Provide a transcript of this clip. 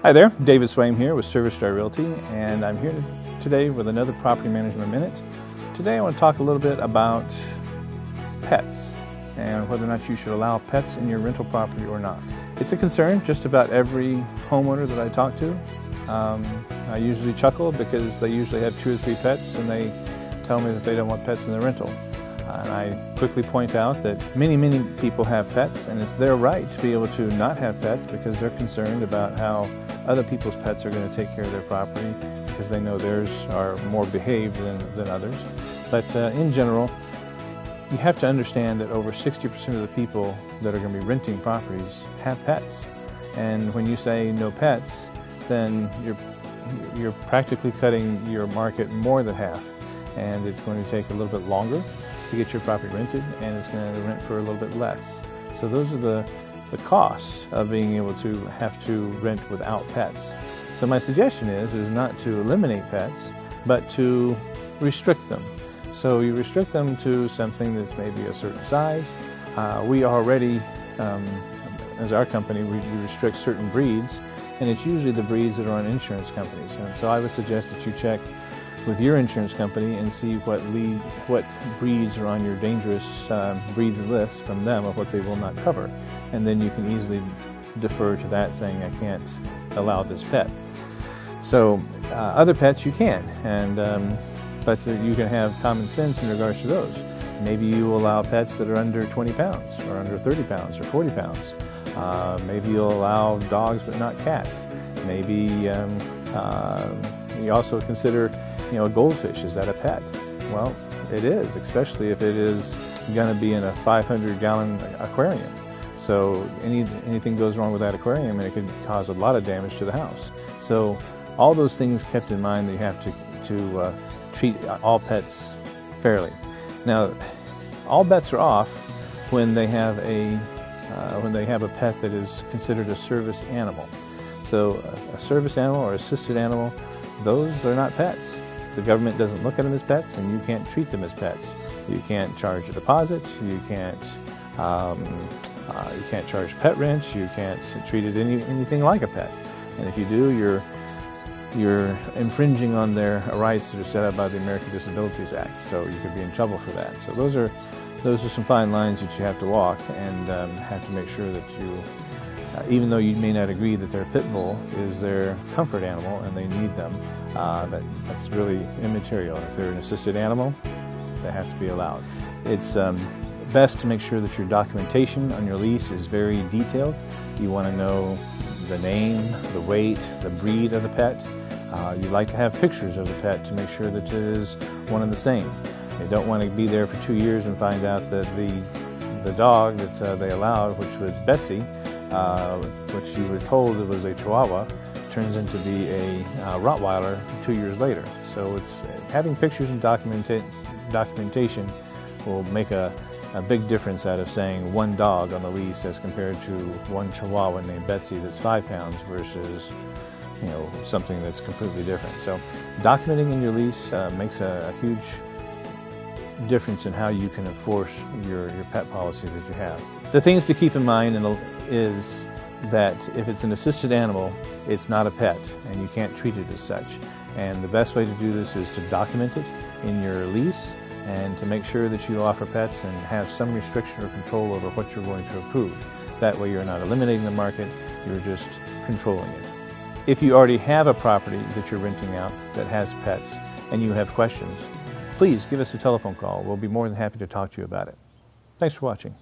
Hi there, David Swaim here with Service Star Realty, and I'm here today with another Property Management Minute. Today I want to talk a little bit about pets and whether or not you should allow pets in your rental property or not. It's a concern just about every homeowner that I talk to. I usually chuckle because they usually have 2 or 3 pets and they tell me that they don't want pets in their rental. And I quickly point out that many people have pets, and it's their right to be able to not have pets because they're concerned about how other people's pets are going to take care of their property because they know theirs are more behaved than others. But in general, you have to understand that over 60% of the people that are going to be renting properties have pets. And when you say no pets, then you're practically cutting your market more than half. And it's going to take a little bit longer to get your property rented, and it's going to rent for a little bit less. So those are the costs of being able to have to rent without pets. So my suggestion is not to eliminate pets, but to restrict them. So you restrict them to something that's maybe a certain size. We already, as our company, we restrict certain breeds, and it's usually the breeds that are on insurance companies. And so I would suggest that you check with your insurance company and see what breeds are on your dangerous breeds list from them of what they will not cover. And then you can easily defer to that, saying, I can't allow this pet. So other pets you can, but you can have common sense in regards to those. Maybe you allow pets that are under 20 pounds or under 30 pounds or 40 pounds. Maybe you'll allow dogs but not cats. Maybe you also consider, a goldfish. Is that a pet? Well, it is, especially if it is going to be in a 500-gallon aquarium. So anything goes wrong with that aquarium, and it could cause a lot of damage to the house. So all those things kept in mind, that you have to treat all pets fairly. Now, all bets are off when they have a pet that is considered a service animal. So a service animal or assisted animal, those are not pets. The government doesn't look at them as pets, and you can't treat them as pets. You can't charge a deposit. You can't charge pet rent. You can't treat it anything like a pet. And if you do, you're infringing on their rights that are set up by the American Disabilities Act. So you could be in trouble for that. So those are some fine lines that you have to walk, and have to make sure that you, even though you may not agree that their pit bull is their comfort animal and they need them, that's really immaterial. If they're an assisted animal, they have to be allowed. It's best to make sure that your documentation on your lease is very detailed. You want to know the name, the weight, the breed of the pet. You'd like to have pictures of the pet to make sure that it is one and the same. You don't want to be there for 2 years and find out that the dog that they allowed, which was Betsy, which you were told it was a Chihuahua, turns into be a Rottweiler 2 years later. So it's having pictures and documentation will make a big difference out of saying one dog on the lease as compared to one Chihuahua named Betsy that's 5 pounds versus something that's completely different. So documenting in your lease makes a huge difference in how you can enforce your pet policy that you have. The things to keep in mind is that if it's an assisted animal, it's not a pet, and you can't treat it as such. And the best way to do this is to document it in your lease, and to make sure that you offer pets and have some restriction or control over what you're going to approve. That way you're not eliminating the market, you're just controlling it. If you already have a property that you're renting out that has pets and you have questions, please give us a telephone call. We'll be more than happy to talk to you about it. Thanks for watching.